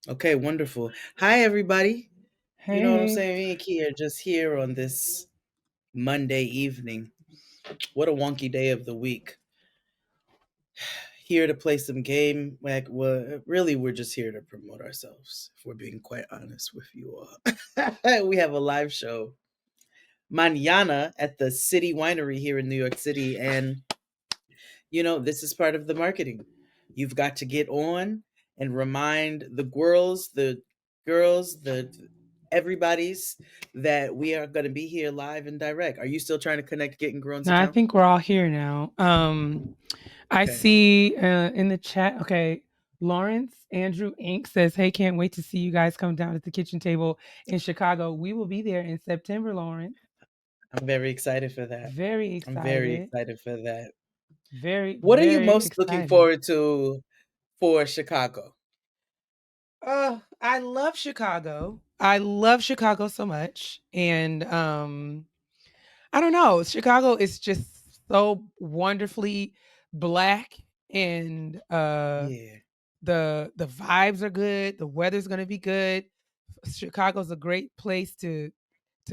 Okay, wonderful. Hi, everybody. You know what I'm Hey, saying? Me and Key are just here on this Monday evening. What a wonky day of the week. Here to play some game. Like, well, really, we're just here to promote ourselves, if we're being quite honest with you all. We have a live show mañana at the City Winery here in New York City. And this is part of the marketing. You've got to get on and remind the girls, the everybody's that we are going to be here live and direct. Are you still trying to connect Getting Grown's now I account? think we're all here now. I Okay. see in the chat. Okay, Lawrence Andrew Inc. says, "Hey, can't wait to see you guys come down at the kitchen table in Chicago. We will be there in September." Lawrence, I'm very excited for that. very I'm very excited, excited for that. very What are you very most looking excited. forward to for Chicago? I love Chicago. I love Chicago so much, and I don't know. Chicago is just so wonderfully black and Yeah. the vibes are good, the weather's going to be good. Chicago's a great place to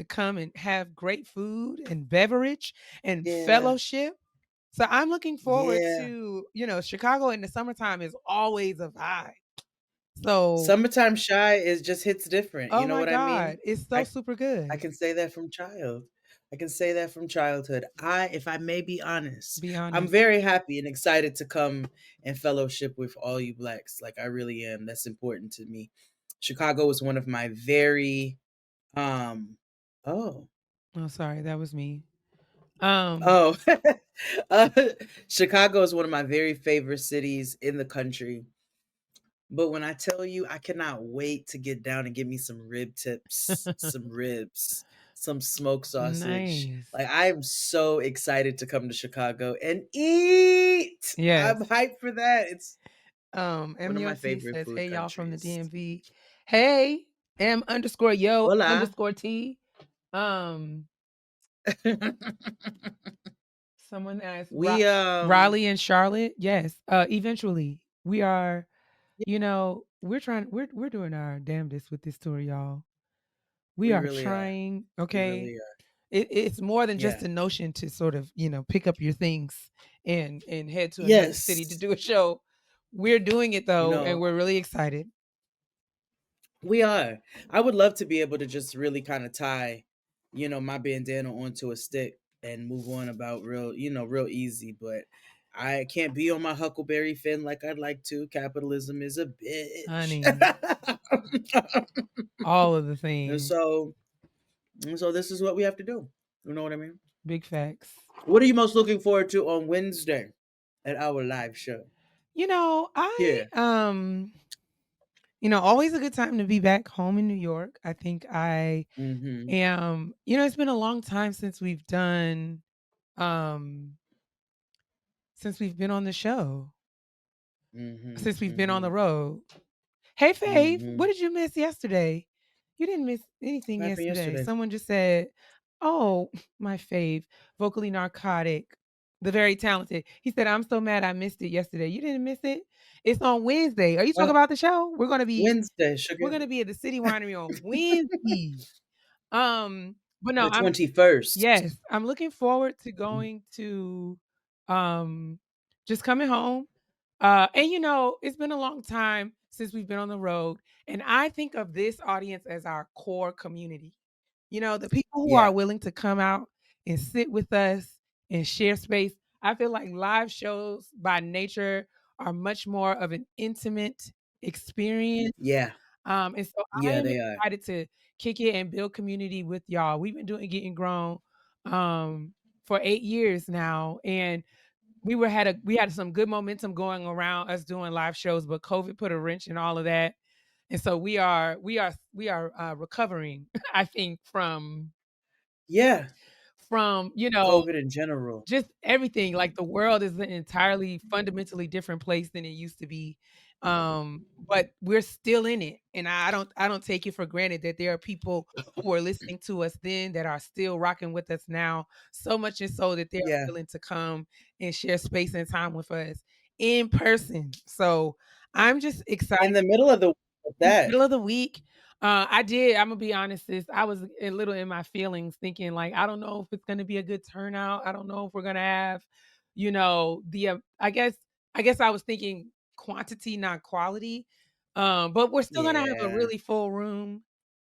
come and have great food and beverage and Yeah. fellowship. So I'm looking forward Yeah. to, Chicago in the summertime is always a vibe. So, Summertime shy is just hits different. You oh know my what I mean? god, it's so I super I good. can say that from child. I can say that from childhood. If I may be honest, Be I'm honest. very happy and excited to come and fellowship with all you blacks. Like I really am. That's important to me. Chicago was one of my very um oh Oh, sorry, that was me. Um oh uh, Chicago is one of my very favorite cities in the country. But when I tell you, I cannot wait to get down and get me some rib tips, some ribs, some smoked sausage. Nice. Like I am so excited to come to Chicago and eat. I'm Yes. hyped for that. It's one of my MUNT favorite says, food "Hey y'all from the countries. DMV. Hey, M underscore yo Hola. underscore T." Um, Someone asked We Riley and Charlotte. Yes. Eventually we are. We're doing our damnedest with this tour, y'all. We we are really are. trying. We Okay, really are. it's more than just Yeah. a notion to sort of pick up your things and head to another city to Yes. do a show. We're doing it You though, and know, we're really excited. we are. I would love to be able to just really kind of tie, my bandana onto a stick and move on about real easy, but I can't be on my Huckleberry Finn like I'd like to. Capitalism is a bitch. Honey, all of the and things. so and so this is what we have to do. You know what I mean? Big facts. What are you most looking forward to on Wednesday at our live show? I Here. always a good time to be back home in New York. I think I Mm-hmm. am, it's been a long time um since we've been on the show, Mm-hmm. since we've been on Mm-hmm. the road. Hey Fave, Mm-hmm. what did you miss yesterday? You didn't miss anything What happened yesterday. yesterday? Someone just said, "Oh, my fave, vocally narcotic, the very talented." He said, "I'm so mad I missed it yesterday." You didn't miss it. It's on Wednesday. Are you talking Uh, about the show? Wednesday, We're sugar. gonna be at the City Winery on Wednesday. But no, The 21st. yes, I'm looking forward to going to um just coming home. And it's been a long time since we've been on the road, and I think of this audience as our core community. The people who are Yeah. willing to come out and sit with us and share space. I feel like live shows by nature are much more of an intimate experience. Yeah. And so I Yeah, am they are. excited to kick it and build community with y'all. We've been doing Getting Grown for 8 years now, and we had some good momentum going around us doing live shows, but COVID put a wrench in all of that, and so we are recovering. I think Yeah. from COVID in general. just everything. Like the world is an entirely fundamentally different place than it used to be. But we're still in it. And I don't take it for granted that there are people who were listening to us then that are still rocking with us now. So much and so that they're Yeah. willing to come and share space and time with us in person. So I'm just excited. In the middle of the With that. Middle of the week. I did. I'm gonna be honest, sis. I was a little in my feelings, thinking like, I don't know if it's gonna be a good turnout. I don't know if we're gonna have, the. I guess I was thinking quantity, not quality. But we're still gonna have a Yeah. really full room,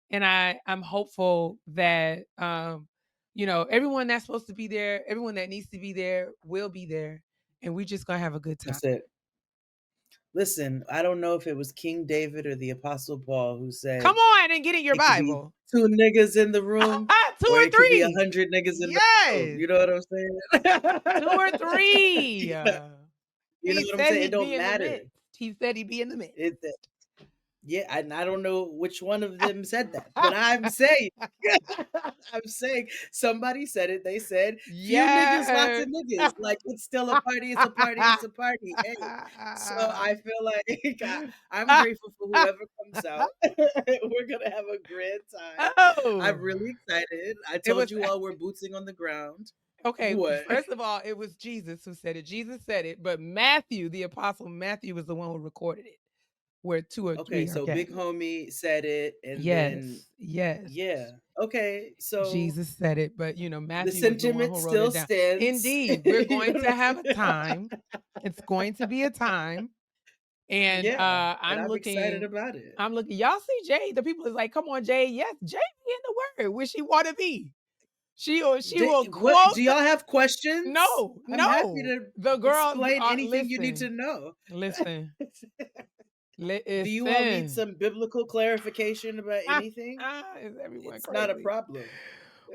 and I'm hopeful that everyone that's supposed to be there, everyone that needs to be there, will be there, and we just gonna have a good time. That's it. Listen, I don't know if it was King David or the Apostle Paul who Come said on and get in your it could be Bible. 2 niggas in the room Two or or it could be three. 100 niggas in the room. Yes. You know what I'm Two or saying? three. You know He what I'm said saying? It he'd don't be in the matter. midst. He said he'd be in the midst. It Yeah, and I don't know which one of them said that, but I'm saying I'm saying somebody said it. They said, "Few niggas, lots of Yes. niggas." Like it's still a party. It's a party. It's a party. Hey, so I feel like I'm grateful for whoever comes out. We're gonna have a grand time. I'm Oh, really excited. I it told was you all we're bootsing on the ground. okay. What? First of all, it was Jesus who said it. Jesus said it, but Matthew, the apostle Matthew, was the one who recorded it, where two or Okay, three are so Big gathered. Homie said it, and then Yes, yes. yeah. Okay, so Jesus said it, but the Matthew was the one sentiment who wrote still it down. stands. Indeed, we're You going know to what have I'm a saying? time. It's going to be a time. And Yeah, and I'm excited about it. I'm looking, y'all see Jay. The people is like, come on, Jay. Yes, Jay be in the word where she wanna be. She will What quote do y'all have questions? no, I'm happy no. to The girls explain are anything you need to listen, know. listen, Do you all need listen. some biblical clarification about anything? Is everyone It's not a crazy? problem.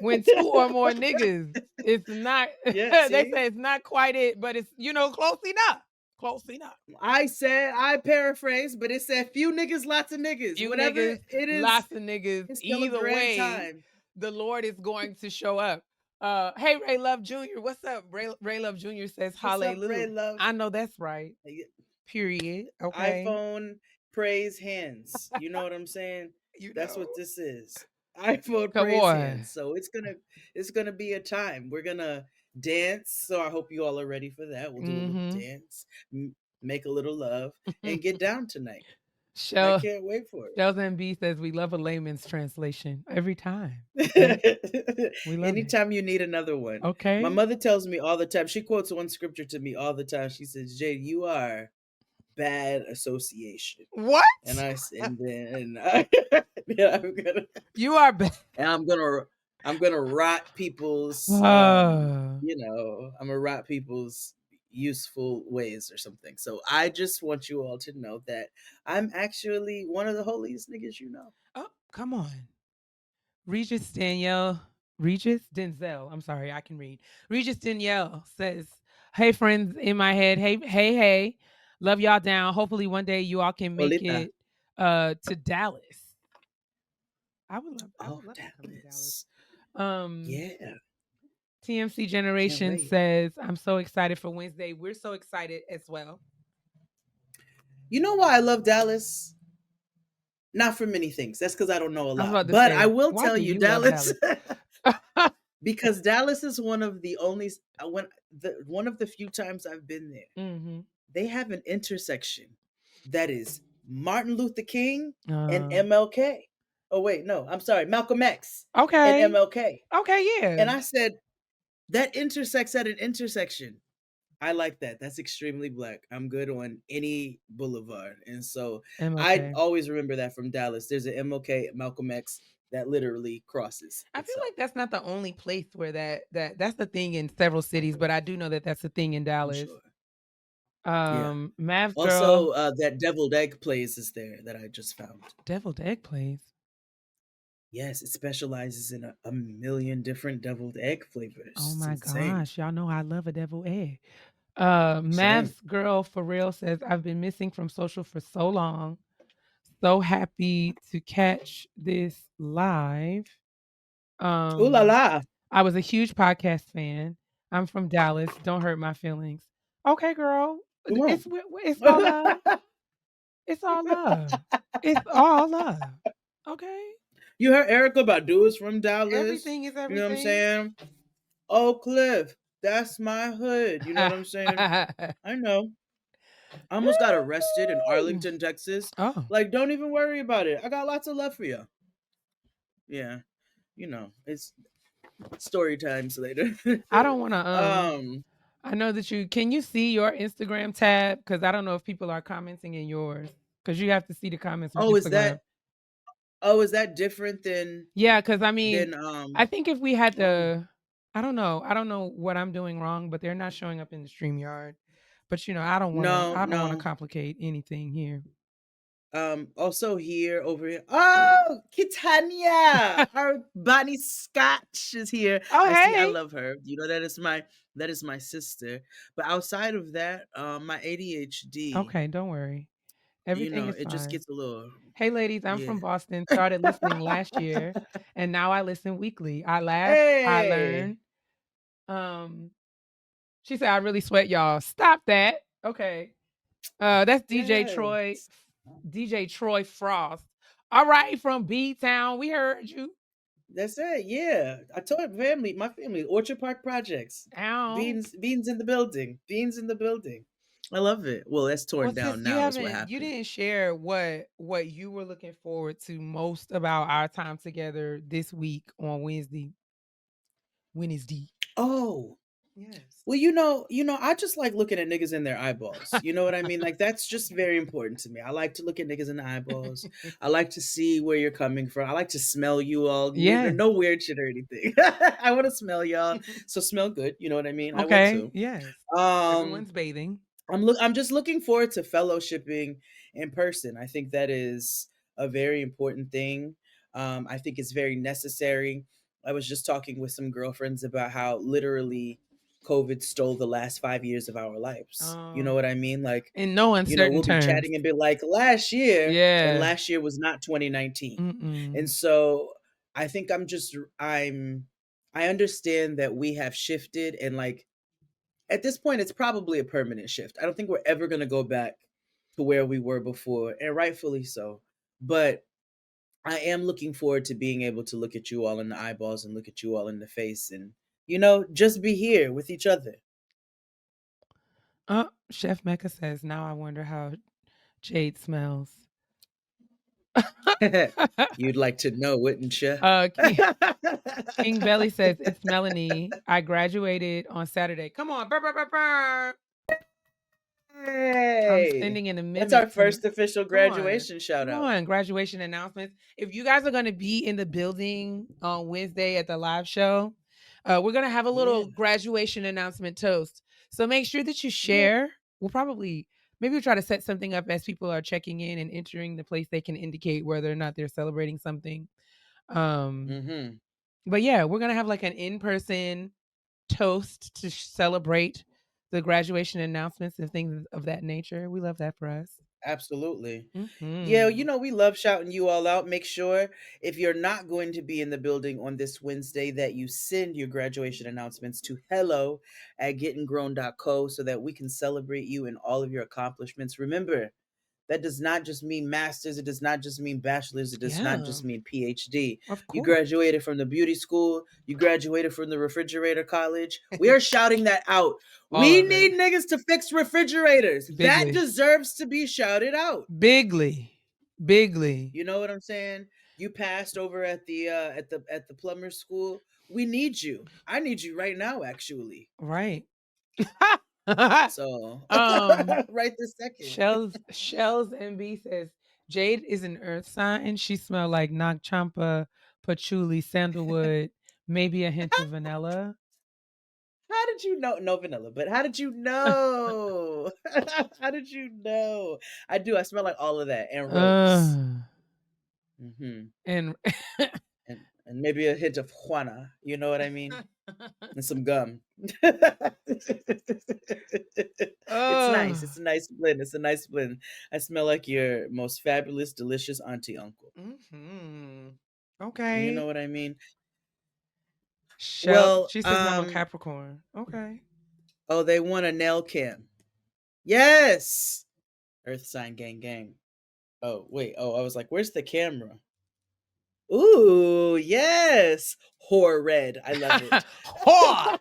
When two or more niggas, it's not Yeah, they see? say it's not quite it, but it's close enough. Close enough. I paraphrased, but it said few niggas, lots of niggas. Few Whatever niggas, it is, lots of niggas. it's still a Either grand way, time. the Lord is going to show up. Hey Ray Love Jr., what's up? Ray Love Jr. says What's up, Ray hallelujah. Love? I know that's right. Period. Okay. iPhone praise hands. You know what I'm saying? You That's know. what this is. iPhone Come praise on. hands. So it's gonna be a time. We're gonna dance. So I hope you all are ready for that. We'll do a little Mm-hmm. dance, make a little love, and get down tonight. I Shell can't wait for Shells B says we love a layman's translation every time. Okay. it. We love it. Anytime you need another one. My Okay. mother tells me all the time. She quotes one scripture to me all the time. She says, "Jade, you are bad association." And What? and then I, yeah, You are bad. I'm gonna I'm gonna rot people's Uh, I'm gonna rot people's useful ways or something. So I just want you all to know that I'm actually one of the holiest niggas you know. oh, come on. Regis Danielle, Regis Denzel. I'm sorry, I can read. Regis Danielle says, "Hey friends in my head. Hey, hey, hey. Love y'all down. Hopefully one day you all can make Olita. it to Dallas. I Oh, would love to come to Dallas. Dallas. Um Yeah. TMC Can't Generation wait. says, I'm so excited for Wednesday. We're so excited as well. You know why I love Dallas? Not for many things. That's because I don't know a I was lot. about to But I say, will why tell do you, you love Dallas, Dallas? because Dallas is one of the only one of the few times I've been there. hmm They have an intersection that is Martin Luther King and Uh, MLK. Oh wait, no, I'm sorry, Malcolm X and okay. MLK. Okay, yeah. And I said that intersects at an intersection. I like that. That's extremely black. I'm good on any boulevard. And so I MLK. always remember that from Dallas. There's an MLK, Malcolm X that literally crosses I feel itself. like that's not the only place where that's the thing in several cities, but I do know that that's the thing in I'm Dallas. sure. Yeah. Mavs girl, Also, that deviled egg place is there that I just found. deviled egg plays. Yes, it specializes in a million different deviled egg Oh flavors. It's my insane. gosh, y'all know I love a deviled egg. Same. Mavs girl for real says I've been missing from social for so long. So happy to catch this live. Ooh la Um, la. I was a huge podcast fan. I'm from Dallas. Don't hurt my feelings. Okay, girl. Come on. It's all love. It's all love. It's all love. Okay. You heard Erica Badu is from Dallas. Everything is You know what I'm everything. saying? Oh, Cliff, that's my hood. You know what I'm saying? I know. I almost got arrested in Woo! Arlington, Texas. Oh, Like, don't even worry about it. I got lots of love for you. Yeah, it's story times later. I don't wanna, um, I know that can you see your Instagram tab? Because I don't know if people are commenting in yours. Because you have to see the comments on oh, is Instagram. that is that different Yeah, because I mean, than I think if we had oh I don't know what I'm doing wrong, but they're not showing up in the StreamYard. But, no I don't wanna no complicate anything here. also here over here. Oh, Kitania, our Bonnie Scotch is here. Oh, I hey. love her. That is my sister. But outside of that, my ADHD, Okay, don't worry. Everything is it just fine. gets a little Hey, ladies, I'm yeah. from Boston, started listening last year, and now I listen weekly. I laugh, I Hey, learn. Um, she said, "I really sweat, y'all." Stop that. Okay. That's yes. DJ Troy Frost. All right, from B Town. We heard you. That's it. Yeah, I told my family, Orchard Park Projects, Ow. beans in the building, beans in the building. I love it. Well, that's Well, torn sis, down now. Is what you happened. didn't share what you were looking forward to most about our time together this week on Wednesday. Wednesday. Oh, Yes. well, I just like looking at niggas in their eyeballs. You know what I mean? Like that's just very important to me. I like to look at niggas in the eyeballs. I like to see where you're coming from. I like to smell you all. Neither Yes. no weird shit or anything. I want to smell y'all. So smell good. You know what I mean? I would Okay, too. yes. Um, Everyone's bathing. I'm just looking forward to fellowshipping in person. I think that is a very important thing. I think it's very necessary. I was just talking with some girlfriends about how literally COVID stole the last 5 years of our lives. You know Um, what I mean? Like, in no uncertain we'll be terms. chatting and be like, last year, and Yeah. last year was not 2019. And Mm-mm. so I think I understand that we have shifted and like at this point, it's probably a permanent shift. I don't think we're ever going to go back to where we were before, and rightfully so. But I am looking forward to being able to look at you all in the eyeballs and look at you all in the face and, just be here with each other. Chef Mecca says, "Now I wonder how Jade smells." You'd like to know, wouldn't you? uh, King, King Belly says, "It's Melanie. I graduated on Saturday." Come on, burr, burr, burr, burr. I'm Hey, sending an that's amendment our to first official come on. graduation shout Come out. on, graduation announcements. If you guys are gonna be in the building on Wednesday at the live show, we're gonna have a Yeah. little graduation announcement toast. So make sure that you Yeah. share. Maybe we'll try to set something up as people are checking in and entering the place. They can indicate whether or not they're celebrating something. Um, Mhm. but yeah, we're gonna have like an in-person toast to celebrate the graduation announcements and things of that nature. We love that for us. Absolutely. Yeah, Mhm. we love shouting you all out. Make sure if you're not going to be in the building on this Wednesday that you send your graduation announcements to hello@gettinggrown.co so that we can celebrate you and all of your accomplishments. Remember, that does not just mean masters, it does not just mean bachelors, it does not Yeah, just mean PhD. of You course. graduated from the beauty school, you graduated from the refrigerator college. We are shouting that out. All We of it. need niggas to fix refrigerators. That Bigly. deserves to be shouted out. Bigly. Bigly. You know what I'm saying? You passed over at the plumber school. We need you. I need you right now actually. Right. So, um, right this second. Shells MB says Jade is an earth sign. She smelled like Nag Champa, patchouli, sandalwood, maybe a hint of vanilla. How did you know? No vanilla, but how did you know? How did you know? I do. I smell like all of that and rose. uh, Hmm. and And maybe a hint of Juana. You know what I mean? And some gum. It's nice. oh. It's a nice blend. It's a nice blend. I smell like your most fabulous, delicious auntie uncle. You know Okay. what I mean? Shell Well, she says I'm a Capricorn. Okay. oh, they want a nail cam. Yes. Earth sign gang gang. Oh, wait. Oh, I was like, where's the camera? Ooh, yes. Whore red. I love it. Whore!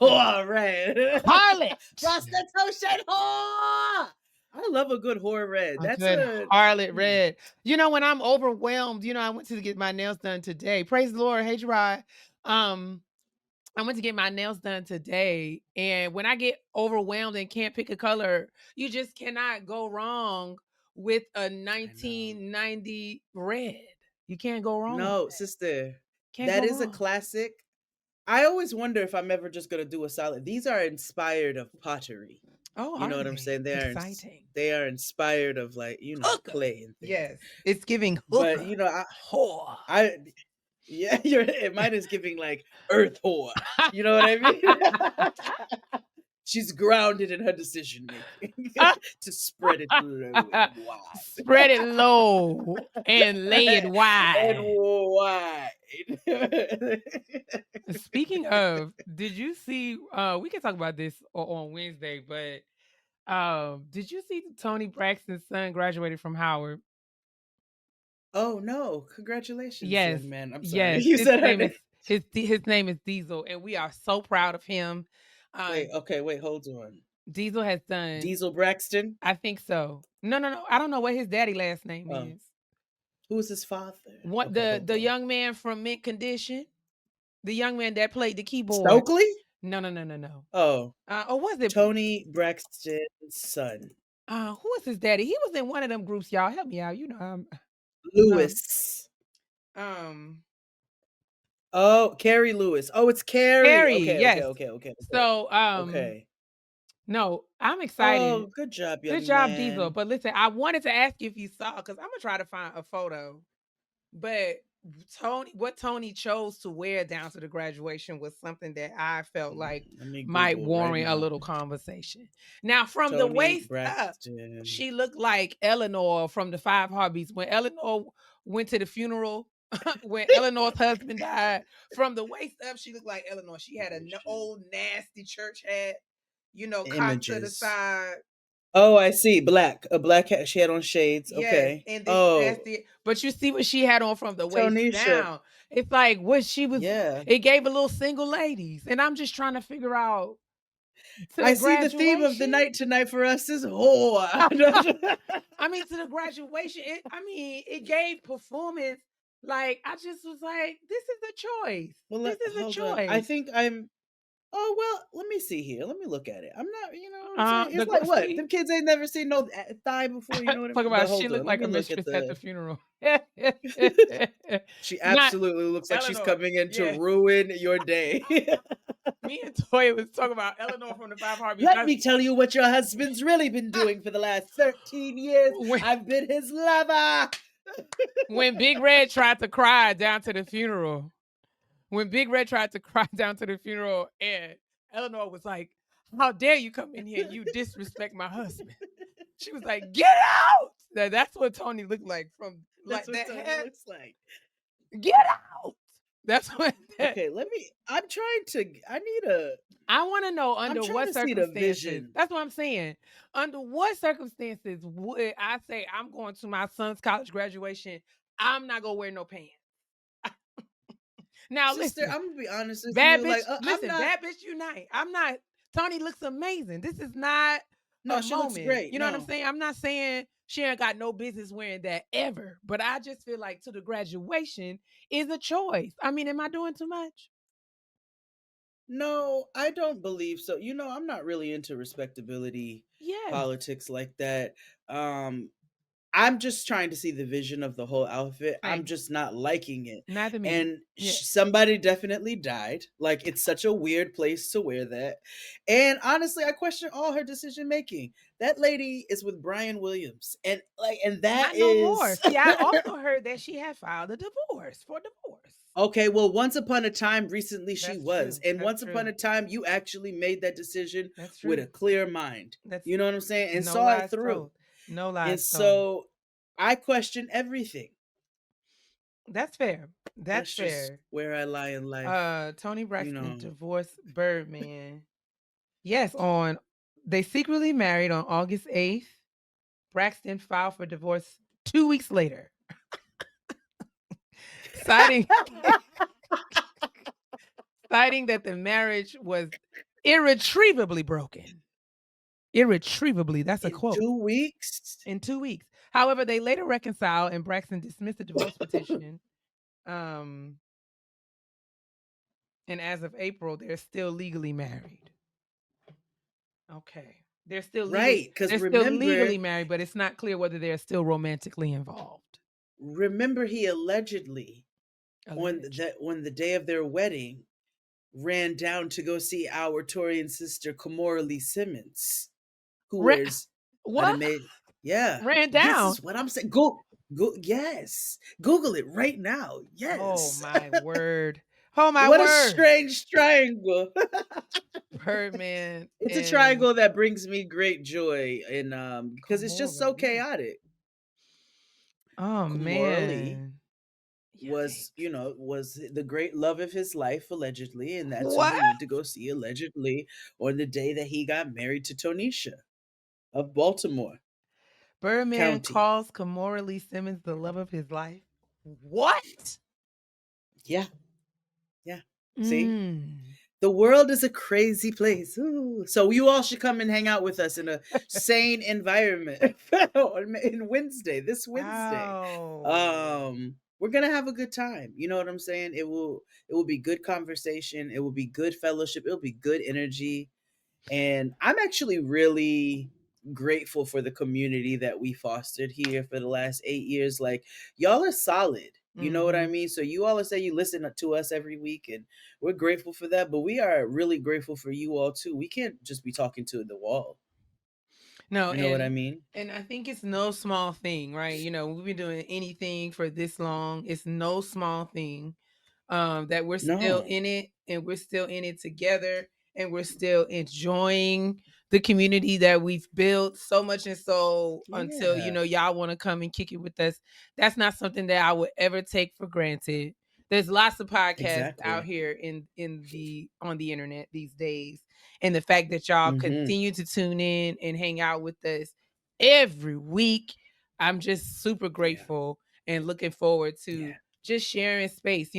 Whore red. Harlot. Prostitution whore. I love a good whore red. A That's good a harlot hmm, red. When I'm overwhelmed, I went to get my nails done today. Praise the Lord. Hey, Gerard. Um, I went to get my nails done today, and when I get overwhelmed and can't pick a color, you just cannot go wrong with a I know. 1990 red. You can't go wrong with No, that. sister. Can't That go is a wrong. classic. I always wonder if I'm ever just gonna do a solid. These are inspired of pottery. Oh, You know are what I'm they? saying? Exciting. They are inspired of like, Hooker. clay and things. Yes, it's giving But hooker. Whore. I yeah, mine is giving like earth whore. You know what I mean? She's grounded in her decision making to spread it low and wide. Spread it low and lay it And wide. wide. Speaking of, did you see we can talk about this on Wednesday, but did you see Tony Braxton's son graduated from Howard? Oh no, congratulations, Yes. young man. I'm sorry. Yes. You His said her name is name. his name is Diesel, and we are so proud of him. Uh Wait, okay, wait, hold on. Diesel has done, Diesel Braxton? I think so. No, no, no. I don't know what his daddy last name Oh, is. who's his father? What Okay, hold the on. young man from Mint Condition? The young man that played the keyboard. Stokely? No, no, no, no, no. Oh, Or was it Tony Braxton's son. who was his daddy? He was in one of them groups, y'all. Help me out. Um Lewis. um Oh, Carrie Lewis. Oh, it's Carrie. Carrie, Okay, okay, yes. okay, okay, okay. So Okay. no, I'm Oh, excited. good job, Good young job, Diesel. man. But listen, I wanted to ask you if you saw, because I'm gonna try to find a photo. But what Tony chose to wear down to the graduation was something that I felt like Let me might Google right warrant a now. little conversation. Now, from the Tony waist up, Braxton. she looked like Eleanor from the Five Heartbeats. When Eleanor went to the funeral, when Eleanor's husband died, from the waist up, she looked like Eleanor. She had an old nasty church hat, cocked to the Images. side. Oh, I see. Black. A black hat. She had on shades. Yes, Okay. and this Oh, nasty, but you see what she had on from the waist Tonisha. down. It's like what she was. Yeah. It gave a little single ladies, and I'm just trying to figure out to I the see the theme of the graduation. night tonight for us is whore. I mean, to the graduation. It gave performance. Like I just was like, this is a choice. Well, This is a hold on. I choice. think I'm. Oh well, let me see here. Let me look at it. I'm not. You know what I'm saying? It's like what? See, Them kids ain't never seen no thigh before. You know what I talk mean? But about she hold looked on. Let like me a look at mistress at the the. funeral. She Not absolutely looks like she's Eleanor. coming in to Yeah. ruin your day. Me and Toya was talking about Eleanor from the Five Heartbeats. Let me tell you what your husband's really been doing for the last 13 years. when, I've been his lover. when Big Red tried to cry down to the funeral, when Big Red tried to cry down to the funeral, and Eleanor was like, "How dare you come in here and you disrespect my husband?" She was like, "Get out!" That's what Tony looked like from That's like what that Tony head. looks like. Get out! That's what that. Okay, let me. I'm trying to. I need a. I want to know I'm under trying what to see the circumstances. vision. That's what I'm saying. Under what circumstances would I say I'm going to my son's college graduation? I'm not gonna wear no pants. Now Sister, listen, I'm gonna be honest with bad you. Like, bitch. I'm Listen, not. bad bitch unite. I'm not. Tony looks amazing. This is not a No, she looks moment. great. You know what I'm No, saying? I'm not saying she ain't got no business wearing that ever, but I just feel like to the graduation is a choice. I mean, am I doing too much? no, I don't believe so. I'm not really into respectability Yes. politics like that. Um, I'm just trying to see the vision of the whole outfit. I'm Same. just not liking it. Neither me. And Yeah. somebody definitely died. Like, it's such a weird place to wear that. And honestly, I question all her decision making. That lady is with Brian Williams. And that Not no more. is See, I also heard that she had filed a divorce for divorce. okay. Well, once upon a time, recently she That's was. true. And That's once upon true. a time, you actually made that decision That's with true. a clear mind. That's You know what I'm saying? And no saw it lies through. told. No And lies told. so I question everything. That's fair. That's That's just fair. where I lie in life. Tony You Braxton know, divorced Birdman. Yes, they secretly married on August 8th. Braxton filed for divorce 2 weeks later, citing citing that the marriage was irretrievably broken. Irretrievably, that's a In quote. 2 weeks? In 2 weeks. However, they later reconciled and Braxton dismissed the divorce petition. Um, and as of April, they're still legally married. Okay. Right, because They're still remember legally married, but it's not clear whether they're still romantically involved. remember he allegedly Alleged. on the day of their wedding ran down to go see our Torian sister Kimora Lee Simmons, who Ra wears an what? amazing. Yeah, Ran this down? is what I'm saying. Go, yes. Google it right now. Oh Yes. my word. Oh my What a word. strange triangle. Birdman It's a and triangle that brings me great joy and because it's just Kamora so Lee. chaotic. Oh Kimora Lee man. was, Yikes. was the great love of his life allegedly, and that's who What? he went to go see allegedly on the day that he got married to Tonisha of Baltimore Birdman County. calls Kamora Lee Simmons the love of his life. What? Yeah, yeah. See? Mm. The world is a crazy place. Ooh. So you all should come and hang out with us in a sane environment on Wednesday, this Wednesday. Wow. We're gonna have a good time. You know what I'm saying? It will be good conversation. It will be good fellowship. It'll be good energy. And I'm actually really grateful for the community that we fostered here for the last 8 years. Like, y'all are solid. You know what I Mhm. mean? So you all say you listen to us every week, and we're grateful for that. But we are really grateful for you all too. We can't just be talking to the wall. No, You know what I mean? and I think it's no small thing, right? We've been doing anything for this long. It's no small thing that we're still No. in it and we're still in it together and we're still enjoying the community that we've built so much. And so until Yeah. y'all want to come and kick it with us, that's not something that I would ever take for granted. There's lots of podcasts out Exactly. here in the on the internet these days, and the fact that y'all Mm-hmm. continue to tune in and hang out with us every week, I'm just super Yeah. grateful and looking forward to Yeah. just sharing space.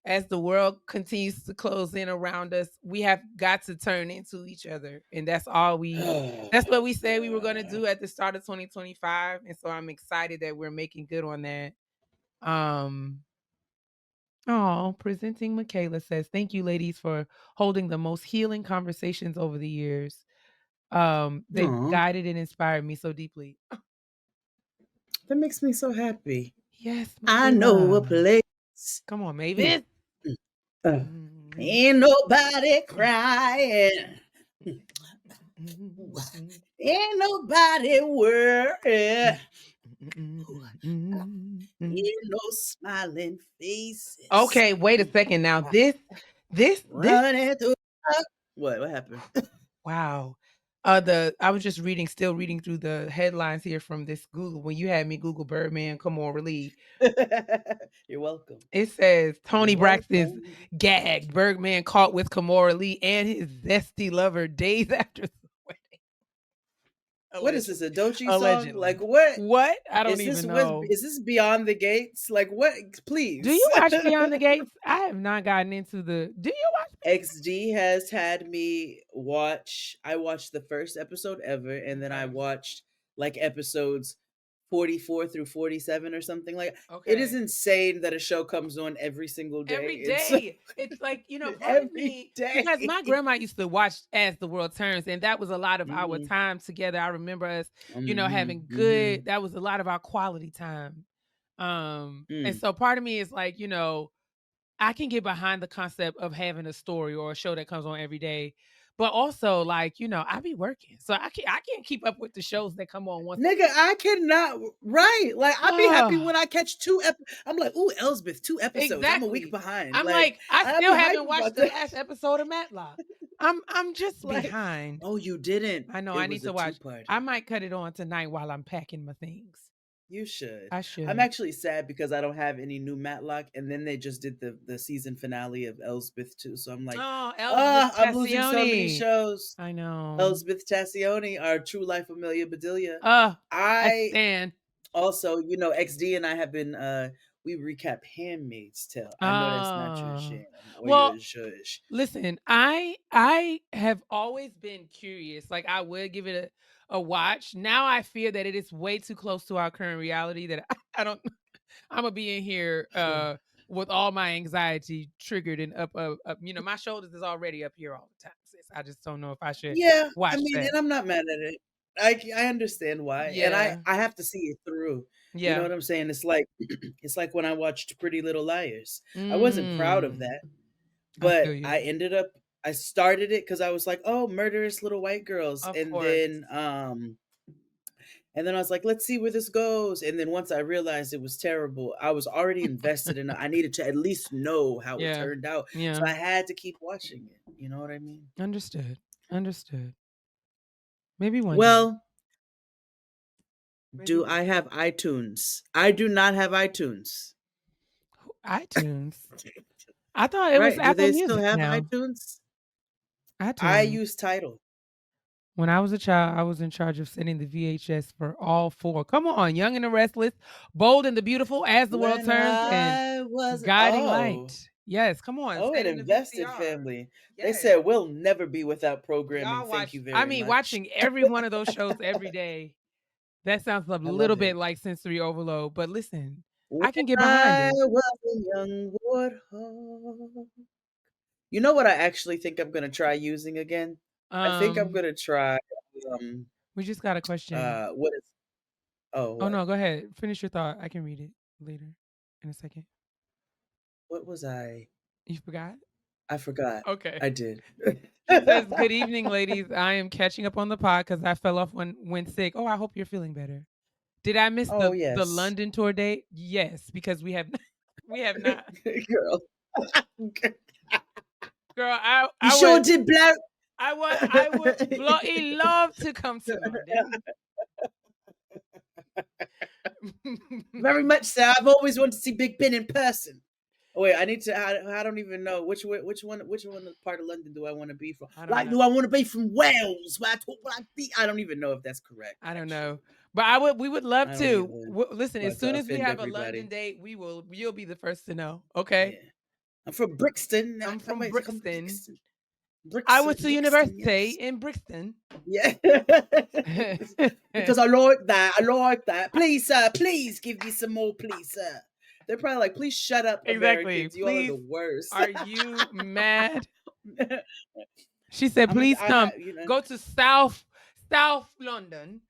As the world continues to close in around us, we have got to turn into each other. And that's what we said we were going to Yeah. do at the start of 2025. And so I'm excited that we're making good on that. Um, oh, presenting Michaela says, thank you, ladies, for holding the most healing conversations over the years. They've Aw, guided and inspired me so deeply. that makes me so happy. Yes, I know a Michaela. place. Come on, Mm, Mavis. mm, uh, Mm, ain't nobody mm, crying. Mm, ooh, mm, mm, ain't nobody worried. mm, mm, Ooh, mm, mm, mm. ain't no smiling faces. Okay, wait a Mm, second now. ah, This running through. What happened? wow. I was just still reading through the headlines here from this Google when you had me Google Birdman, come on, Lee. You're welcome. It says You're Tony Braxton's welcome. gagged, Bergman caught with Kimora Lee and his zesty lover days after the wedding. What is this, Allegedly. a Dochi song? Like Allegedly. what? What? I don't even know. Is this beyond the gates? Like what? Do Please. you watch Beyond the Gates? I have not gotten into the Do you watch XD has had me watch. I watched the first episode ever, and then I Okay. watched like episodes 44 through 47 or something like. It is Okay. insane that a show comes on every single day. Every It's day. It's like, part of every me, because day. my grandma used to watch As the World Turns, and that was a lot of our Mm-hmm. time together. I remember us, having Mm-hmm. Mm-hmm. that was a lot of our quality time. And Mm. so part of me is like, I can get behind the concept of having a story or a show that comes on every day. But also, like, I be working. So I can't keep up with the shows that come on once a Nigga, week. I cannot. Right? Like, I'd be happy Oh, when I catch I'm like, ooh, Elsbeth, 2 episodes. I'm a week exactly. behind. I'm Like, like, I I'd be still hype haven't watched about the that. last episode of Matlock. I'm just Like, behind. oh, you didn't. I know It I need was a to watch. I two-parter. might cut it on tonight while I'm packing my things. You should. I I'm should. actually sad because I don't have any new Matlock, and then they just did the season finale of Elsbeth too. So I'm like, Oh, Elizabeth I'm losing so many Tassioni. shows. I know. Elsbeth Tassioni, our true life Amelia Bedelia. Oh, I I stand. also, XD and I have been we recap Handmaid's Tale. I know that's not your Ah. jam or Well, your zhuzh. listen, I have always been curious. Like I would give it a watch. Now I fear that it is way too close to our current reality that I don't I'm gonna be in here with all my anxiety triggered and up. You know, my shoulders is already up here all the time, sis. I just don't know if I should Yeah, I watch mean, that. and I'm not mad at it. I understand why, and I Yeah. I have to see it through. You know Yeah. what I'm saying? It's like it's like when I watched Pretty Little Liars. I wasn't proud of Mm. that, I feel but you. I started it because I was like, "Oh, murderous little white girls," Of course. and then I was like, "Let's see where this goes." And then once I realized it was terrible, I was already invested in it. I needed to at least know how it Yeah. turned out, so Yeah. I had to keep watching it. You know what I mean? Understood. Understood. Maybe one day. Well, Maybe do one I day. have iTunes? I do not have iTunes. iTunes. I thought it was Right? Do Apple they still Music have now. iTunes? I iTunes. use Tidal. When I was a child, I was in charge of sending the VHS for all 4. Come on, Young and the Restless, Bold and the Beautiful, As the World When Turns, and I was Guiding oh Light. Yes, come on, oh, an saving the invested VCR. family. They Yes. said we'll never be without programming. Y'all Thank watch you I very mean, much. watching every one of those shows every day, that sounds a I love little bit it. like sensory overload, but listen, When I can get behind I it. was a young warthog. You know what I actually think I'm gonna try using again? I think I'm Um, gonna try um we just got a question. what is oh Oh, what? no, go ahead. Finish your thought. I can read it later in a second. What was I? You forgot? I forgot. Okay. I did. She says, "Good evening, ladies. I am catching up on the pod because I fell off when sick. Oh, I hope you're feeling better. Did I miss Oh the yes. London tour date? Yes, because we have we have not. Girl. Girl, You sure did blow. I would bloody love to come to London. Very much so. I've always wanted to see Big Ben in person. Oh, wait, I need to. I don't even know which one part of London do I want to be from? I don't Like, know. do I want to be from Wales? Where I talk like the? I don't even know if that's correct. I don't know. Actually, But we would love I don't to. either. Listen, as About to soon as we offend have a London everybody. date, you'll be the first to know. Okay? Yeah, I'm from Brixton. I'm I'm from from Brixton. Brixton. I went to Brixton, university yes. in Brixton. Yeah. Because I like that. I like that. Please, sir, please give me some more, please, sir. They're probably like, please shut up, Exactly. Americans. You all are Please, the worst. are you mad? She said, I'm a, "Please I come. have, you know, Go to South London.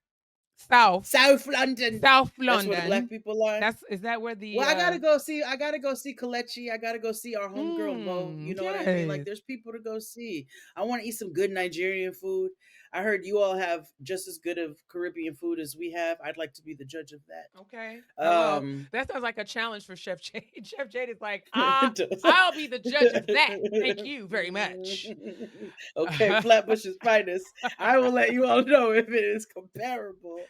South South London. South That's where the black London. people are. Is that where Well, the I gotta go see. I gotta go see Kalechi. I gotta go see our homegirl Mo. You know what I mean? Like, yes. there's people to go see. I want to eat some good Nigerian food. I heard you all have just as good of Caribbean food as we have. I'd like to be the judge of Okay. that. Hello. That sounds like a challenge for Chef Jade. Chef Jade is like, It does. I'll be the judge of that. Thank you very much. Okay, Flatbush's finest. I will let you all know if it is comparable.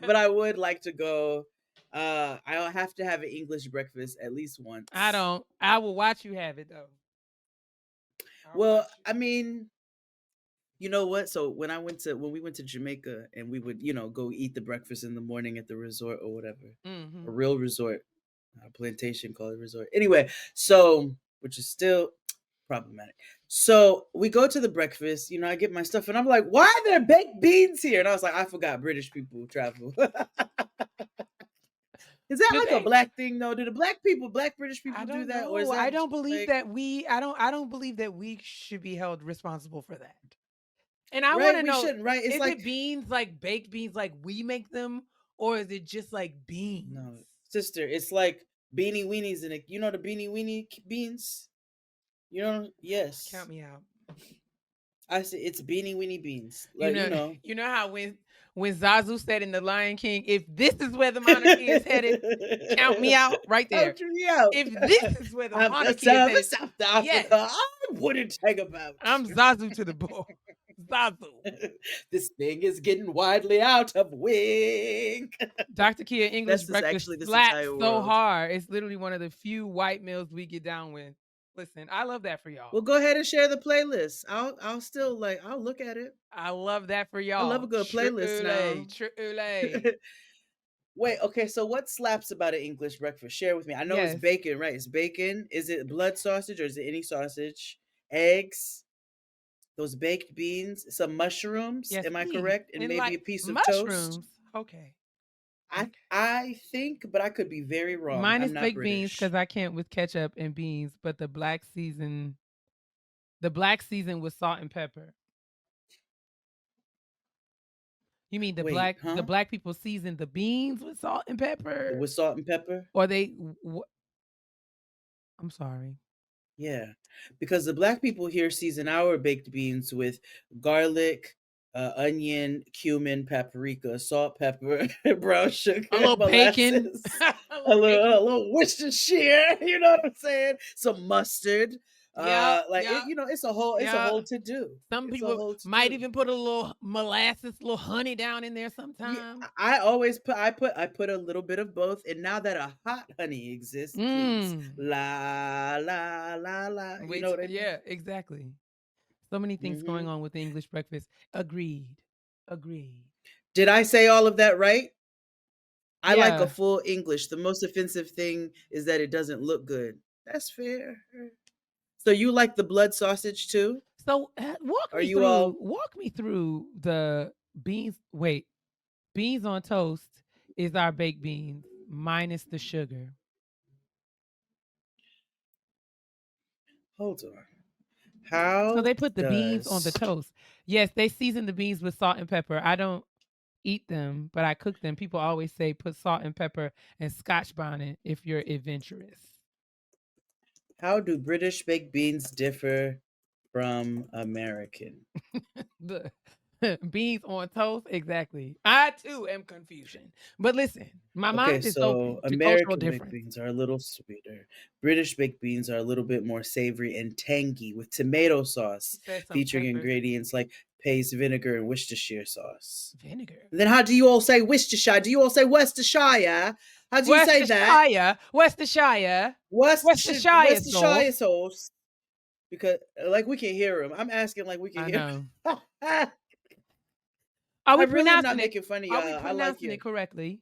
But I would like to go. I'll have to have an English breakfast at least I once. don't. I will watch you have it though. I'll Well, watch you. I mean, you know what? So when we went to Jamaica and we would, go eat the breakfast in the morning at the resort or whatever. A Hmm. real resort. Not a plantation, call it resort. Anyway, so which is still problematic. So we go to the breakfast, I get my stuff and I'm like, why are there baked beans here? And I was like, I forgot British people travel. Is that Do like a they? black thing though? Do the black British I people do don't that? Or is know. I that don't believe like that we. I don't believe that we should be held responsible for that. And I want right? to We know: shouldn't, right? It's is like it beans like baked beans, like we make them, or is it just like beans? no, sister, it's like beanie weenies and the beanie weenie beans? Count Yes. me out. I say it's beanie weenie beans. You Like, know, you know how when Zazu said in The Lion King, "If this is where the monarchy is headed, count me out." Right there. Count me out. If this is where the After monarchy is headed, service, after yes, Africa, I wouldn't take about. I'm Zazu to the bull. Zazu. This thing is getting widely out of wing. Dr. Kia English That's just breakfast actually this slaps entire so world. hard. It's literally one of the few white meals we get down with. Listen, I love that for Well, y'all. go ahead and share the playlist. I'll still I'll look at it. I love that for I love a y'all. good playlist now. Truly. Wait, okay, so what slaps about an English breakfast? Share with me. I know it's Yes, bacon, right? It's bacon. Is it blood sausage or is it any sausage? Eggs, those baked beans, some mushrooms, yes, am I please. correct? And And maybe like a piece of toast? mushrooms. Okay, I okay. I think, but I could be very wrong. Mine I'm is not baked beans because British. I can't with ketchup and beans, but the black season with salt and pepper. You mean Wait, the huh? black people season the beans with salt and pepper, With salt and pepper? or I'm sorry. Yeah, because the black people here season our baked beans with garlic, onion, cumin, paprika, salt, pepper, brown A sugar, little bacon, molasses, a little bacon. a little Worcestershire. You know what I'm saying? Some mustard. Yeah, Like it, yeah, it's a yeah. whole to do. Some It's a people whole to might do. even put a little molasses, a little honey down in there Yeah, sometimes. I always put a little bit of both, and now that a hot honey exists, please, Mm. la la la la. You know Which what I mean? yeah, exactly. So many things going Hmm. on with the English breakfast. Agreed. Agreed. Did I say all of that right? I like a Yeah. full English. The most offensive thing is that it doesn't look good. That's fair. So you like the blood sausage too? So Are you all walk me through the beans. Wait, beans on toast is our baked beans minus the sugar. hold on. So How they put the beans on the does toast. Yes, they season the beans with salt and pepper. I don't eat them, but I cook them. People always say put salt and pepper and scotch bonnet if you're adventurous. how do British baked beans differ from American? The beans on toast, exactly. I too am confusion. But listen, my Okay, mind is so open to cultural American baked difference. beans are a little sweeter. British baked beans are a little bit more savory and tangy with tomato She sauce said some featuring peppers. ingredients like paste vinegar and Worcestershire sauce. Vinegar. And then how do you all say Worcestershire? Do you all say Worcestershire? How do you say that? Worcestershire, Worcestershire, Worcestershire Worcestershire sauce. sauce. Because like we can hear him. I'm asking like we can I hear. know. I Are we really am not pronouncing it? making fun of Are we y'all. I like pronouncing you. it correctly?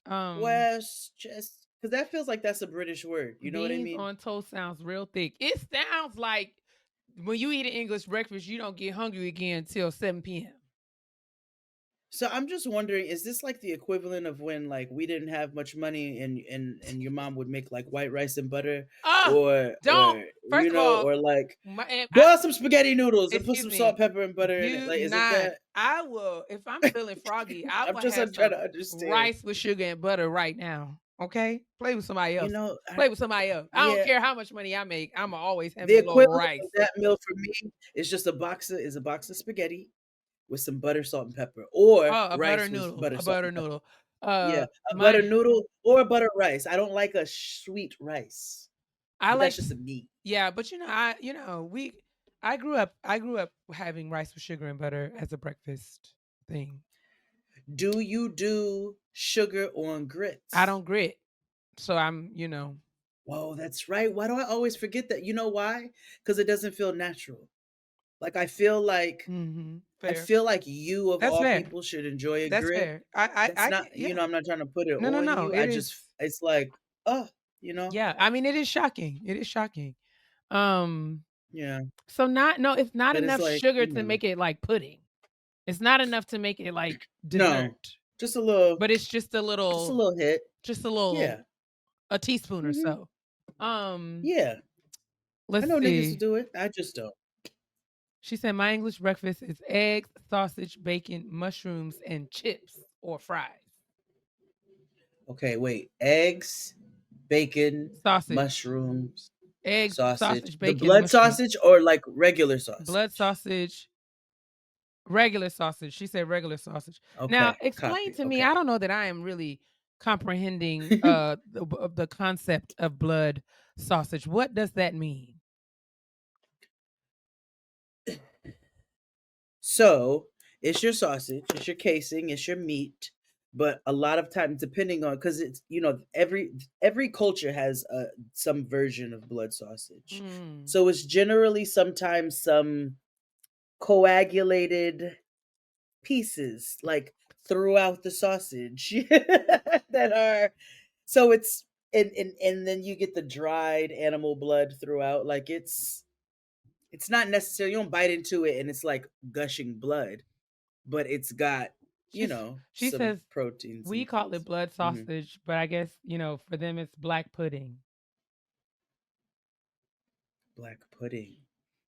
Um, West just because that feels like that's a British word. You know what I beans mean? on toast sounds real thick. It sounds like when you eat an English breakfast, you don't get hungry again until 7 p.m. So I'm just wondering, is this like the equivalent of when like we didn't have much money and your mom would make like white rice and butter, Ah, don't. or First of all, or like my and boil some spaghetti noodles and put excuse some salt, me. pepper, and butter in it. Do Like, is it not. that? I will if I'm feeling froggy. I I'm will just have trying some to understand. rice with sugar and butter right now. Okay, play with somebody You else. know, Play with somebody else. I don't yeah, care how much money I make. I'ma always have the me a little equivalent of rice. that meal for me is just a box of spaghetti with some butter, salt, and pepper, or Oh, a butter rice with noodle. butter, A salt, butter and pepper. noodle. Yeah, a My butter noodle or a butter rice. I don't like a sweet rice, I but that's like just a me. yeah, but I grew up having rice with sugar and butter as a breakfast thing. Do you do sugar on I grits? don't grit. So I'm. Whoa, that's right. Why do I always forget that? You know why? Because it doesn't feel natural. Like I Fair. feel like you of That's all fair. people should enjoy a That's grit. fair. That's I get not, yeah. I'm not trying to put it No, no, on no. you. It is It's like, oh, you know, yeah. I mean, it is shocking. It is shocking. Um, yeah. so not no, it's not But it's enough like, sugar to make it like pudding. It's not enough to make it like no, dessert. just a little, But it's just a little hit. just a little Yeah. a teaspoon or Hmm. so. Um, Yeah. I let's know niggas will see. do it. I just don't. She said my English breakfast is eggs, sausage, bacon, mushrooms, and chips or fries. Okay, wait. Eggs, bacon, Sausage. mushrooms, Eggs, sausage. sausage, The bacon, blood mushroom. sausage or like regular Blood sausage? sausage, regular sausage. She said regular sausage. Now, Okay, explain copy. to me. Okay. I don't know that I am really comprehending the concept of blood sausage. What does that mean? So it's your sausage, it's your casing, it's your meat. But a lot of times, depending on, because it's every culture has some version of blood sausage. Mm. So it's generally sometimes some coagulated pieces, like throughout the sausage that are so and then you get the dried animal blood throughout. Like it's not necessarily you don't bite into it and it's like gushing blood, but it's got, She some says proteins we and call it things. blood Hmm. sausage, but I guess, for them it's black pudding. Black pudding.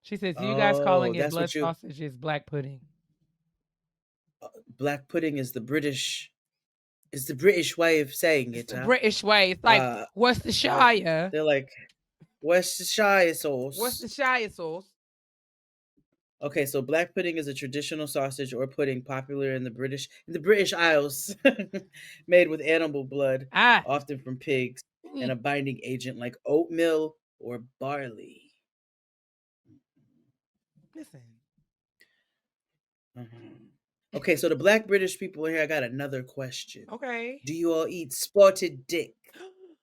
She says you guys Oh, calling it that's blood what you sausage is black pudding. black pudding is the British way of saying It's it, the huh? British way. It's like, Uh, what's the they're, Shire? they're like Worcestershire What's sauce. the Shire sauce? Okay, so black pudding is a traditional sausage or pudding popular in the British Isles, made with animal blood, Ah, often from pigs, and mm, a binding agent like oatmeal or barley. listen. Mhm. Okay, so the black British people here, I got another question. Okay. Do you all eat spotted dick?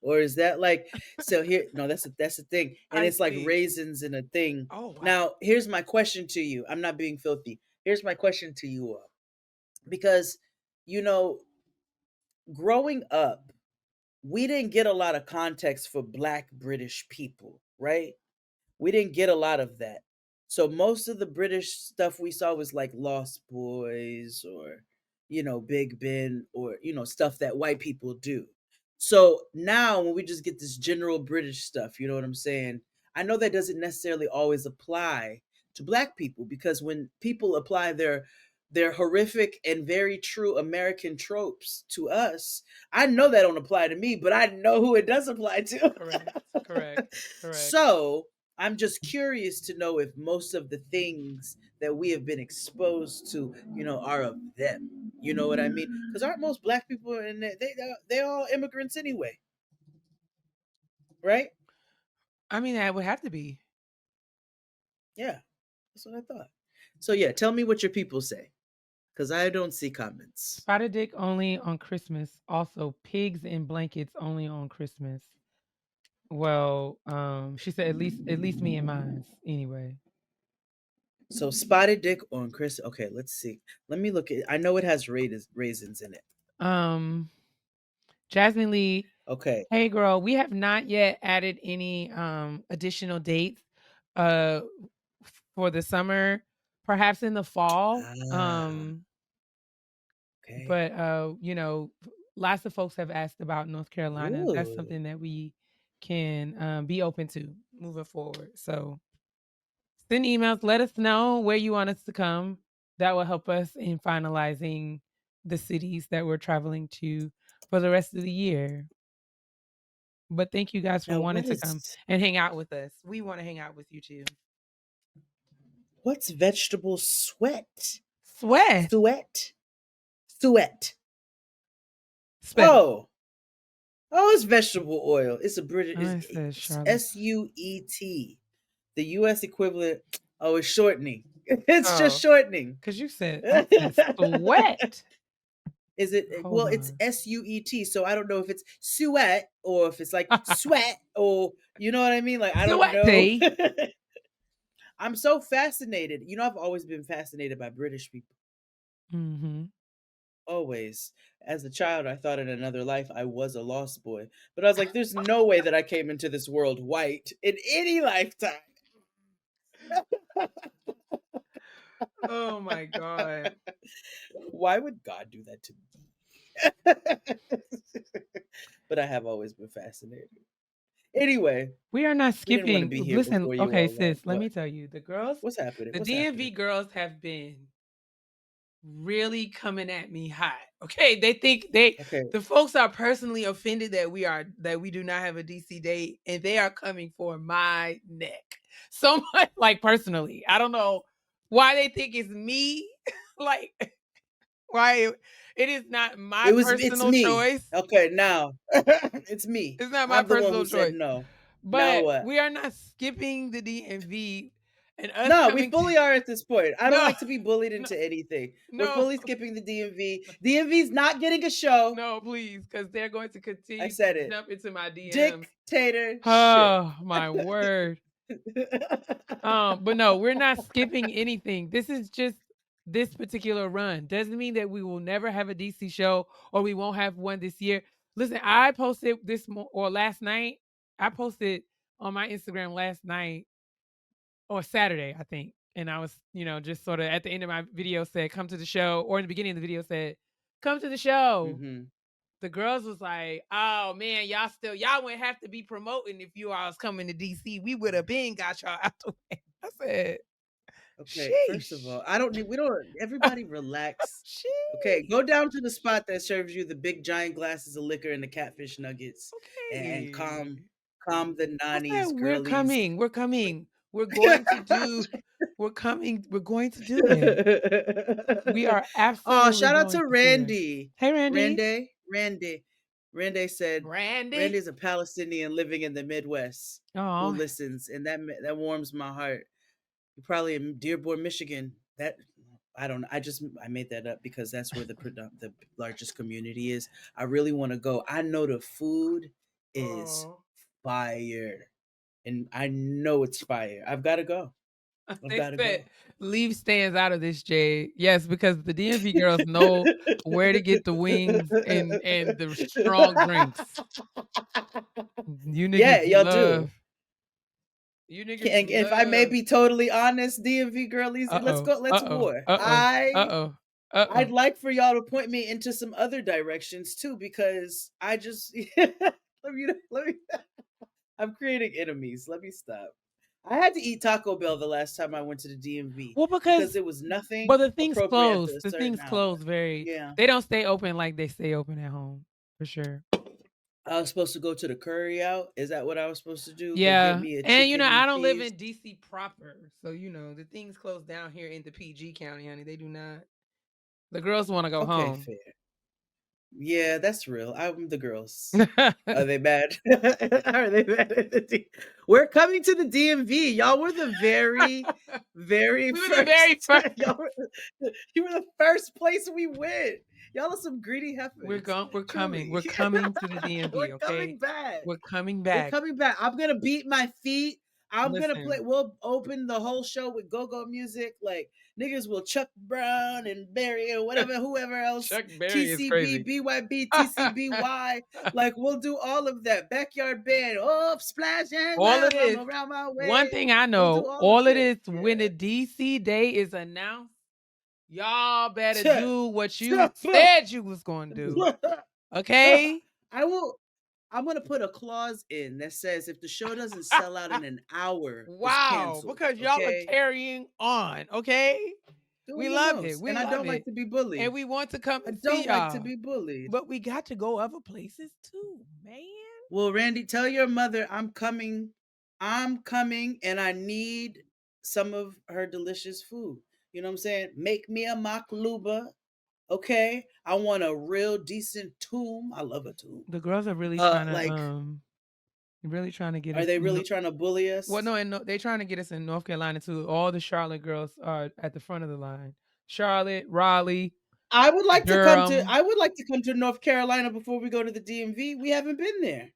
Or is that like so here no, that's the thing. And I it's like see. raisins in a thing. Oh wow. Now, here's my question to you. I'm not being filthy. Here's my question to you all. Because you know, growing up, we didn't get a lot of context for black British people, right? We didn't get a lot of that. So most of the British stuff we saw was like Lost Boys or Big Ben or stuff that white people do. So now when we just get this general British stuff, you know what I'm saying? I know that doesn't necessarily always apply to black people because when people apply their horrific and very true American tropes to us, I know that don't apply to me, but I know who it does apply to. Correct. Correct. Correct. So I'm just curious to know if most of the things that we have been exposed to, are of them. You know what I mean? Because aren't most black people in there, they're all immigrants anyway, right? I mean, that would have to be. Yeah, that's what I thought. So yeah, tell me what your people say, because I don't see comments. Spotted dick only on Christmas. Also, pigs in blankets only on Christmas. Well, she said at least me and mine's anyway. So spotted dick on Chris. Okay, let's see. Let me look at. I know it has raisins in it. Um, Jasmine Lee, Okay. hey girl, we have not yet added any additional dates uh for the summer, perhaps in the fall. Ah. Okay. But lots of folks have asked about North Carolina. That's Ooh. something that we can be open to moving forward. So send emails, let us know where you want us to come. That will help us in finalizing the cities that we're traveling to for the rest of the year. But thank you guys for Now, wanting to come and hang out with us. We want to hang out with you too. what's vegetable sweat? Sweat. Suet? Suet. Spell it. Oh, oh, it's vegetable oil. It's a British. Oh, it says It's Charlotte. SUET. The U.S. equivalent. Oh, it's shortening. It's just Oh, shortening. because you said I said sweat. Is it? Hold Well, it's on. SUET. So I don't know if it's suet or if it's like sweat or you know what I mean. Like I don't know. Sweaty. I'm so fascinated. I've always been fascinated by British people. Mhm. Always. As a child, I thought in another life I was a lost boy. But I was like, there's no way that I came into this world white in any lifetime. Oh my god. Why would God do that to me? But I have always been fascinated. Anyway, We are not we didn't want to skipping. be here Listen, before you okay, all left. sis, let What? me tell you. What's happening? The What's DMV happening? girls have been really coming at me hot. Okay, they think they Okay. the folks are personally offended that we do not have a DC date and they are coming for my neck. So much like personally. I don't know why they think it's me. Like why it is not my It's personal me. choice. Okay, now it's me. It's not my I'm the one who personal said choice. no. Now But what? we are not skipping the DMV and us No, we coming to fully are at this point. I don't no, like to be bullied no, into anything. We're no, fully skipping the DMV. DMV's not getting a show. no, please, because they're going to I continue to said it. jump into my DMs. Dictatorship. Oh my word. But no, we're not skipping anything. This is just this particular run. Doesn't mean that we will never have a DC show or we won't have one this year. Listen, I posted or last night. I posted on my Instagram last night or Saturday, I think. And I was, just sort of at the end of my video said, come to the show, or in the beginning of the video said, come to the show. Mhm. The girls was like, oh man, y'all wouldn't have to be promoting if you all was coming to DC. We would have been got y'all out the way. I said, Okay, first of sheesh. all, I don't need we don't everybody relax. Okay, Sheesh. go down to the spot that serves you the big giant glasses of liquor and the catfish nuggets and Okay. calm the I said, nannies, we're girlies. coming. We're coming. We're coming. We're going to do it. We are Oh, absolutely shout out going to to do it. Randy. Hey, Randy. Randy said Randy. Randy's a Palestinian living in the Midwest who Oh, listens, and that warms my heart. You're probably in Dearborn, Michigan. That I don't know. I made that up because that's where the largest community is. I really want to go. I know the food is oh. fire, and I know it's fire. I've got to go. I've They got to said go. leave stands out of this, Jade. Yes, because the DMV girls know where to get the wings and the strong drinks. You Yeah, niggas y'all do. love. You niggas And if I may love. be totally honest, DMV girlies, Uh let's oh. go. Let's Uh oh. war. Uh oh. Uh oh. Uh I'd oh. like for y'all to point me into some other directions too, because I just let me. I'm creating enemies. Let me stop. I had to eat Taco Bell the last time I went to the DMV Well, because because there was but nothing the things appropriate after close. a The certain things hour. close very. Yeah. They don't stay open like they stay open at home for sure. I was supposed to go to the curry out. Is that what I was supposed to do? Go get Yeah, me a and chicken I don't live fizz. in DC proper, so the things close down here in the PG County, honey. They do not. The girls want to go Okay, home. fair. Yeah, that's real. I'm the girls. Are they mad? Are they mad at the We're coming to the DMV. Y'all were the very, very We were the very first. first. You were the first place we went. Y'all are some greedy heifers. We're coming. Truly. We're coming to the DMV. We're Okay, coming back. we're coming We're back. coming back. I'm gonna beat my feet. I'm gonna play. Listen, We'll open the whole show with go-go music. Like niggas will Chuck Brown and Barry and whatever, whoever else, Chuck Berry is TCB, crazy. BYB, TCBY. Like we'll do all of that. Backyard band. Oh, splash and All it laugh. I'm is. around my One way. thing I We'll do know, all of all it it. is when the DC day is announced, y'all better Yeah. do what you said you was going to do. Okay? I will. I'm gonna put a clause in that says if the show doesn't sell out in an hour, it's Wow, canceled. because y'all are Okay, carrying on, okay? We doing the love it. most, We and I love don't like it. to be And bullied. we want to come I and see don't like to y'all. be bullied. But we got to go other places too, man. Well, Randy, tell your mother I'm coming. I'm coming, and I need some of her delicious food. You know what I'm saying? Make me a makluba. Okay, I want a real decent tomb. I love a tomb. The girls are Like, really trying to get are us they in. really trying to bully Well, us? no, and no, they're trying to get us in North Carolina too. All the Charlotte girls are at the front of the line. Charlotte, Raleigh, I would like to come to. Durham. I would like to come to North Carolina before we go to the DMV. We haven't been there.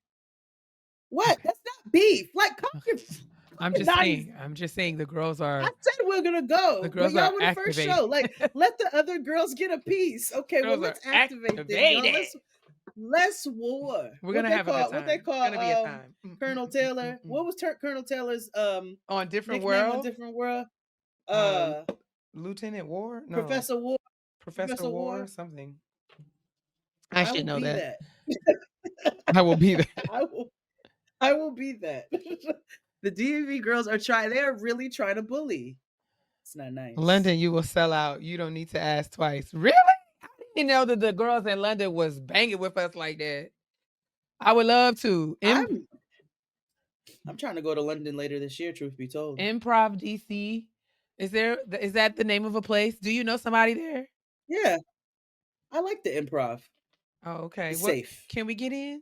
What? Okay. That's not beef. Like, come Okay. here, I'm fucking just naughty. saying. I'm just saying I said we're gonna the go, but girls are y'all were the first activated. show. Like, let the other girls get a piece. Okay, well, Girls are let's activate then, y'all. activated. Let's war. We're gonna have a good What they time. It's call gonna be a time. Colonel Taylor. What was Colonel Taylor's On different nickname on world, Different World? uh, Uh Lieutenant War? No, Professor War. Professor Professor War. War. Something. I I should will know be that. that. I will be there. I will I will be that. The DMV girls are trying, they're really trying to bully. It's not nice. London, you will sell out. You don't need to ask twice. Really? I didn't know that the girls in London was banging with us like that. I would love to. I'm I'm trying to go to London later this year, truth be told. Improv DC. Is that the name of a place? Do you know somebody there? Yeah, I like the improv. Oh, okay. It's What safe. can we get in?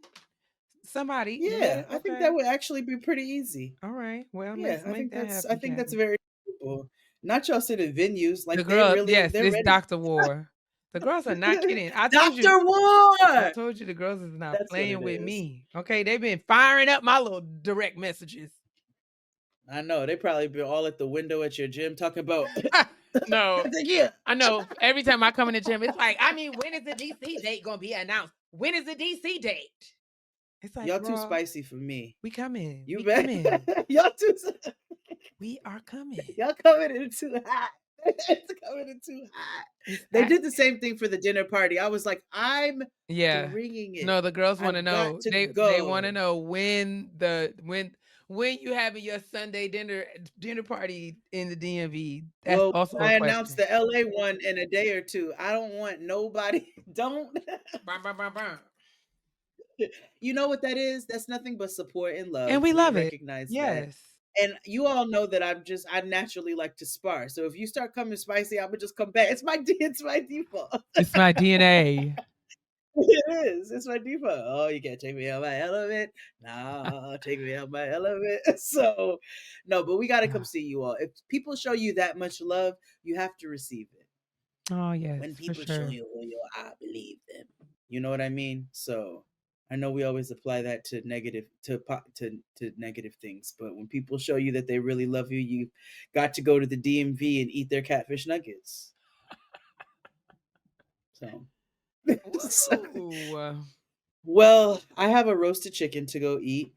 Somebody. Yeah, Yeah, I think that okay. would actually be pretty easy. All right. Well, Yeah, let's make that I happen, think that's Captain. very doable. Not y'all sit in venues The like girl, yes, they're it's ready. Dr. War. The girls are not kidding. Dr. I War. told you the girls is not That's what playing it with is. me. Okay, they've been firing up my little direct messages. I know they probably been all at the window at your gym talking about No, It's like, yeah, I know every time I come in the gym, it's like, I mean, when is the DC date gonna be announced? When is the DC date? It's like, y'all too girl, spicy for me. we coming. You We bet. coming. y'all too. We are coming. Y'all coming in too hot. It's coming in too hot. It's They at did the same thing for the dinner party. I was like, I'm yeah. bringing it. No, the girls wanna I've got know. to They wanna go. know when you having your Sunday dinner party in the DMV. That's Well, also a I announced question. the LA one in a day or two. I don't want nobody. Don't. Brum, brum, brum, brum. You know what that is? That's nothing but support and And love. we We love it. recognize that. Yes. And you all know that I naturally like to spar. So if you start coming spicy, I'm gonna just come back. It's my default. It's my DNA. It is. It's my default. Oh, you can't take me out my element. Nah, take me out my element. So, no, but we got to come see you all. If people show you that much love, you have to receive it. Oh, yes, When for people show sure. you loyal, I believe them. You know what I mean? So, I know we always apply that to to negative things, but when people show you that they really love you, you got to go to the DMV and eat their catfish nuggets. So, so Woo. well, I have a roasted chicken to go eat.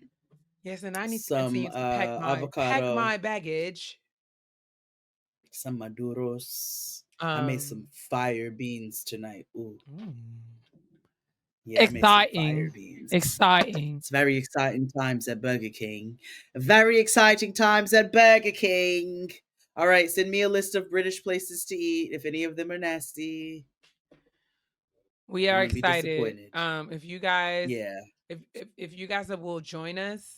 Yes, and I need to Some continue to pack avocado, my baggage. some maduros. I made some Um, fire beans tonight. Ooh, mm. yeah, I made some fire Exciting. beans. Exciting. It's very exciting times at Burger King. Very exciting times at Burger King. All right, send me a list of British places to eat. If any of them are nasty, We I'm are gonna be excited. disappointed. If you guys Yeah, if you guys will join us,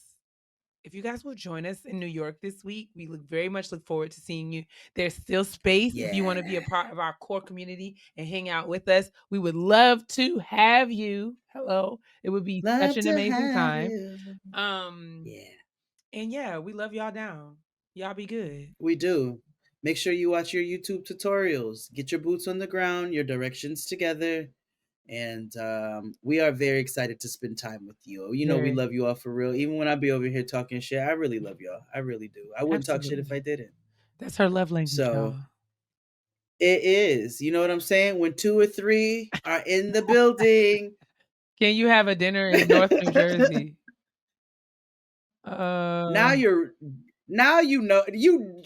if you guys will join us in New York this week, we very much look forward to seeing you. There's still space if you want to be yeah. a part of our core community and hang out with us. We would love to have you. Hello. It would be such Love an to amazing have time. you. Um, Yeah. and yeah, we love y'all down. Y'all be good. We do. Make sure you watch your YouTube tutorials. Get your boots on the ground, your directions together. And we are very excited to spend time with you. You know, we Very. love you all for real. Even when I be over here talking shit, I really love y'all. I really do. I wouldn't talk shit if I Absolutely. didn't. That's her love language, So y'all. it is. You know what I'm saying? When two or three are in the building. Can you have a dinner in North New Jersey? now Uh, you're now you know you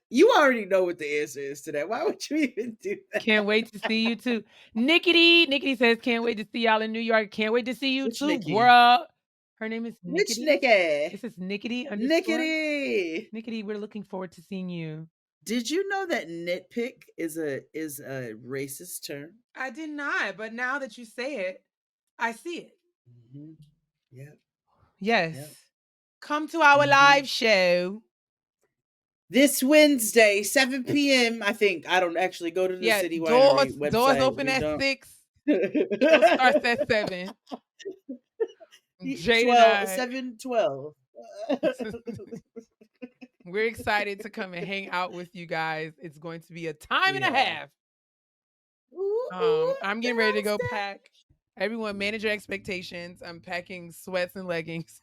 you already know what the answer is to that. Why would you even do that? can't wait to see you too. Nickety says, "Can't wait to see y'all in New York. Can't wait to see you Which too, Nikki? girl." Her name is Which Nickety. Nikki? This is Nickety underscore. Nickety. Nickety, we're looking forward to seeing you. Did you know that nitpick is a racist term? I did not, but now that you say it, I see it. Mm-hmm. Yep. Yes. Yep. Come to our Mm-hmm. live show. This Wednesday, 7 p.m. I think. I don't actually go to the Yeah, City Winery doors website. open We at don't. 6. Show starts at 7. Jade and 12, I 7, 12. we're excited to come and hang out with you guys. It's going to be a time We and a are. half. Ooh, ooh, I'm getting ready to go Thursday. pack. Everyone manage your expectations. I'm packing sweats and leggings.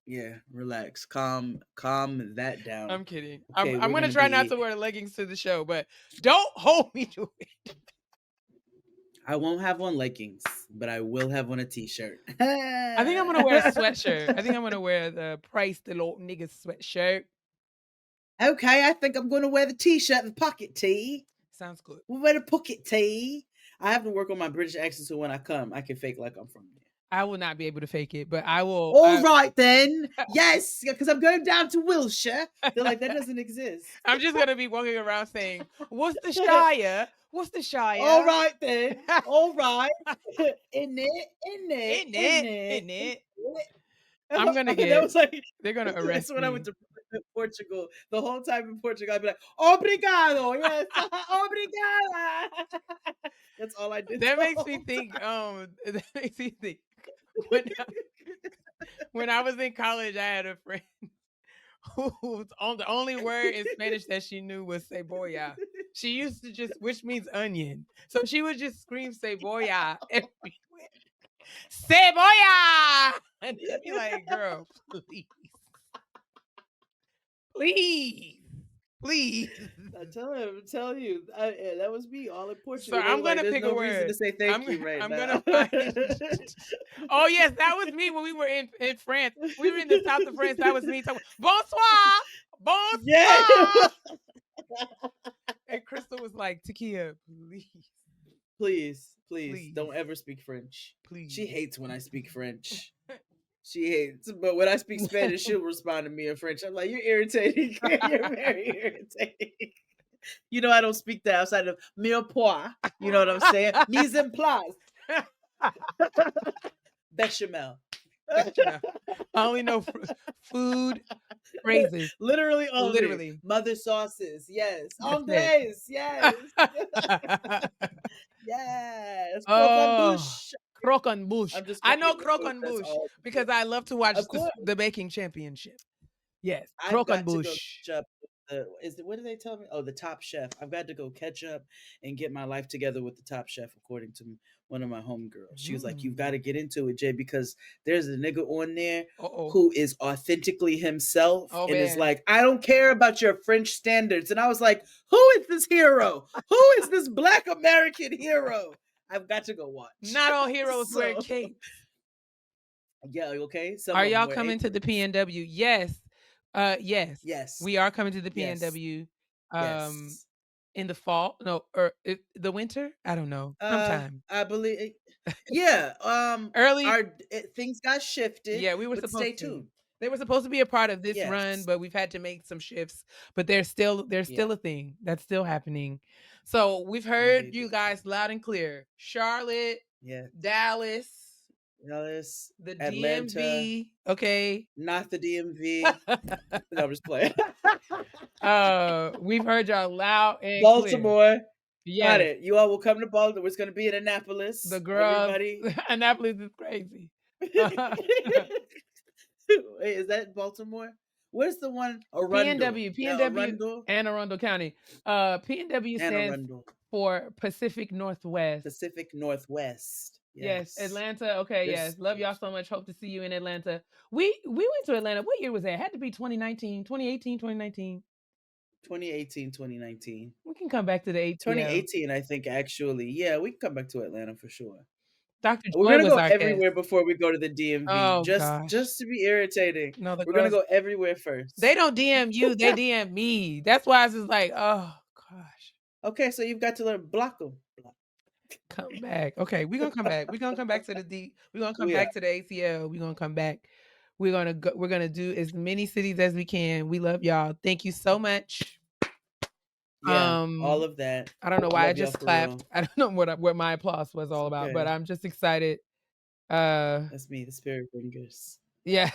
Yeah, relax. Calm that down. I'm kidding. Okay, I'm we're gonna gonna try not be to wear leggings to the show, but don't hold me to it. I won't have on leggings, but I will have on a t-shirt. I think I'm gonna wear a sweatshirt. I think I'm gonna wear the Price the Little Nigga sweatshirt. Okay, I think I'm gonna wear the t-shirt and pocket tee. Sounds good. We'll wear the pocket tee. I have to work on my British accent so when I come, I can fake like I'm from there. I will not be able to fake it, but I will. All right then. Yes, because I'm going down to Wilshire. They're like, that doesn't exist. I'm just gonna be walking around saying, "What's the Shire? What's the All Shire?" right then. All right. In it, in it, In in it, it. in it. I'm gonna That get. was like They're gonna that's arrest when I went me. to Portugal. The whole time in Portugal, I'd be like, "Obrigado, yes, obrigada." That's all I did the That makes me whole think. time. That makes me think. When when I was in college, I had a friend who on the only word in Spanish that she knew was cebolla. She used to just, which means onion. So she would just scream cebolla everywhere. Cebolla! And I'd be like, girl, please, please. Please. I'm telling you, that was me all in So Portugal. They I'm was like, gonna "There's pick no a reason to word. say thank you right I'm now." gonna find. Oh yes, that was me when we were in France. We were in the south of France. That was me talking. Bonsoir, Yeah. bonsoir. And Crystal was like, Takia, please, Please, please please, don't ever speak French. She please. hates when I speak French. She hates, but when I speak Spanish, she'll respond to me in French. I'm like, "You're irritating. You're very irritating." You know, I don't speak that outside of mirepoix. You know what I'm saying? Mise en place, bechamel. Bechamel. I only know food phrases. Literally only Literally. mother sauces. Yes, That's it. anglaise. Yes, yes. Oh, Croquembouche. croquembouche. I'm just I making know it up. That's croquembouche all. because I love to watch Of course. the baking championship. Yes, I've got to go croquembouche. catch up with what did they tell me? Oh, the Top Chef. I've got to go catch up and get my life together with the Top Chef, according to one of my homegirls. She was like, "You've got Mm. to get into it, Jay, because there's a nigga on there Uh-oh. who is authentically himself Oh and is man. like, I don't care about your French standards." And I was like, "Who is this hero? Who is this Black American hero? I've got to go watch." Not all heroes wear So capes. yeah, okay. Some Are of them y'all wear coming to the aprons. PNW? Yes. Yes. Yes, We are coming to the yes, PNW yes. in the fall. No, or the winter? I don't know. Sometime. I believe, yeah, Early. things got shifted, Yeah, we were but stay supposed to. tuned. They were supposed to be a part of this run, Yes. but we've had to make some shifts. But there's still Yeah. a thing that's still happening. So we've heard you Indeed. guys loud and clear. Charlotte, Yes. Dallas, Dallas, the Atlanta, DMV. Okay. not the DMV. No, I'm just playing. We've heard y'all loud and clear. Baltimore. Got Yes, it. You all will come to Baltimore. It's going to be in the Annapolis. girls. Everybody. Annapolis is crazy. Wait, is that Baltimore? Where's the one? Arundel. PNW, Now, PNW, Arundel Anne Arundel County. PNW and stands Arundel. for Pacific Northwest. Pacific Northwest. Yes, Yes. Atlanta. Okay, yes. There's, Love y'all so much. Hope to see you in Atlanta. We went to Atlanta. What year was that? Had to be 2019, 2018, 2019. 2018, 2019. We can come back to the ATL. 2018, I think, actually. Yeah, we can come back to Atlanta for sure. Dr. We're Joy gonna was go our guest. everywhere before we go to the DMV. Oh gosh. Just to be irritating. No, the We're gonna girls, go everywhere they first. don't DM you, they DM me. That's why I was just like, oh gosh. Okay, so you've got to learn block them. Come back. Okay, we're gonna come back. We're gonna come back to the D. We're gonna come We are. back to the ATL. We're gonna come back. We're gonna do as many cities as we can. We love y'all. Thank you so much. Yeah, all Um, of that. I don't know why I Love y'all just for clapped. real. I don't know what my applause was It's all about, but okay. I'm just excited. Uh That's me, the spirit fingers. yeah.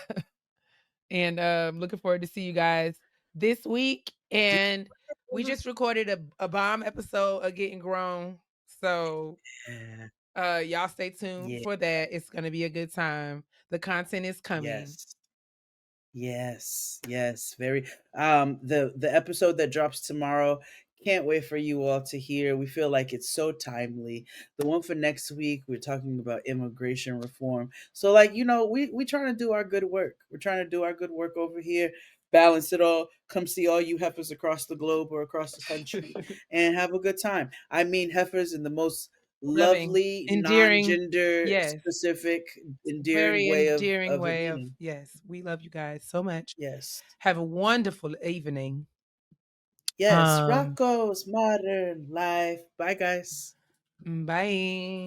And looking forward to see you guys this week. And we just recorded a bomb episode of Getting Grown. So Yeah. y'all stay tuned Yeah. for that. It's gonna be a good time. The content is coming. Yes. Yes, yes, very. The episode that drops tomorrow, can't wait for you all to hear. We feel like it's so timely. The one for next week, we're talking about immigration reform. So, like, we trying to do our good work. We're trying to do our good work over here, balance it all. Come see all you heifers across the globe or across the country, and have a good time. I mean, heifers in the most Loving, lovely, endearing, non-gender yes, specific, endearing very way endearing of it way of meaning. yes. We love you guys so much. Yes. Have a wonderful evening. Yes, Um, Rocco's Modern Life. Bye, guys. bye.